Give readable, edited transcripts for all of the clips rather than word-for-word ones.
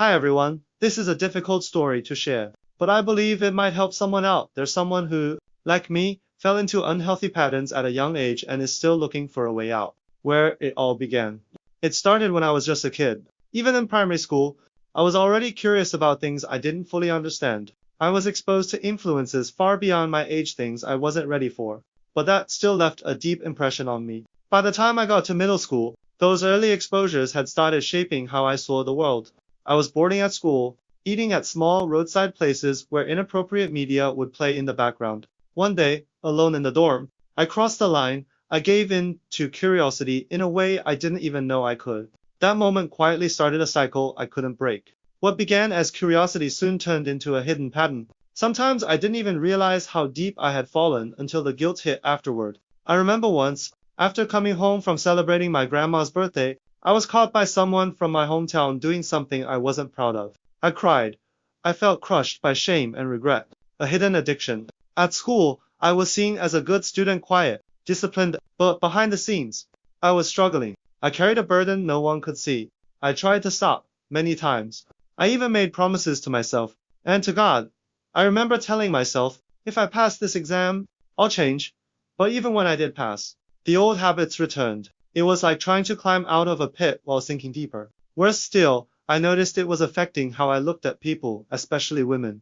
Hi everyone, this is a difficult story to share, but I believe it might help someone out. There's someone who, like me, fell into unhealthy patterns at a young age and is still looking for a way out. Where it all began. It started when I was just a kid. Even in primary school, I was already curious about things I didn't fully understand. I was exposed to influences far beyond my age, things I wasn't ready for, but that still left a deep impression on me. By the time I got to middle school, those early exposures had started shaping how I saw the world. I was boarding at school, eating at small roadside places where inappropriate media would play in the background. One day, alone in the dorm, I crossed the line. I gave in to curiosity in a way I didn't even know I could. That moment quietly started a cycle I couldn't break. What began as curiosity soon turned into a hidden pattern. Sometimes I didn't even realize how deep I had fallen until the guilt hit afterward. I remember once, after coming home from celebrating my grandma's birthday, I was caught by someone from my hometown doing something I wasn't proud of. I cried. I felt crushed by shame and regret. A hidden addiction. At school, I was seen as a good student, quiet, disciplined, but behind the scenes, I was struggling. I carried a burden no one could see. I tried to stop, many times. I even made promises to myself, and to God. I remember telling myself, if I pass this exam, I'll change. But even when I did pass, the old habits returned. It was like trying to climb out of a pit while sinking deeper. Worse still, I noticed it was affecting how I looked at people, especially women.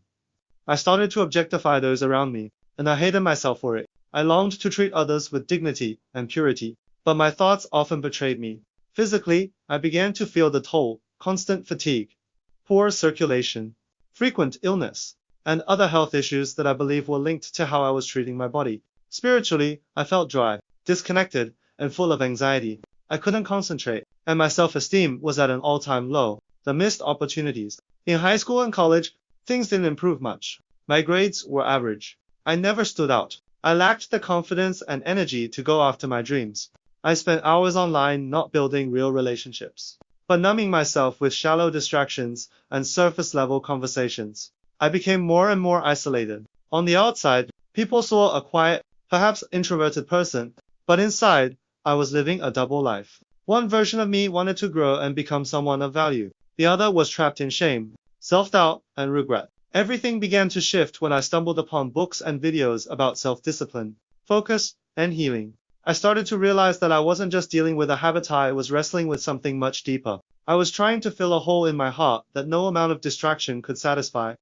I started to objectify those around me, and I hated myself for it. I longed to treat others with dignity and purity, but my thoughts often betrayed me. Physically, I began to feel the toll, constant fatigue, poor circulation, frequent illness, and other health issues that I believe were linked to how I was treating my body. Spiritually, I felt dry, disconnected, and full of anxiety. I couldn't concentrate, and my self-esteem was at an all-time low. The missed opportunities. In high school and college, things didn't improve much. My grades were average. I never stood out. I lacked the confidence and energy to go after my dreams. I spent hours online not building real relationships, but numbing myself with shallow distractions and surface-level conversations. I became more and more isolated. On the outside, people saw a quiet, perhaps introverted person, but inside, I was living a double life. One version of me wanted to grow and become someone of value. The other was trapped in shame, self-doubt, and regret. Everything began to shift when I stumbled upon books and videos about self-discipline, focus, and healing. I started to realize that I wasn't just dealing with a habit, I was wrestling with something much deeper. I was trying to fill a hole in my heart that no amount of distraction could satisfy.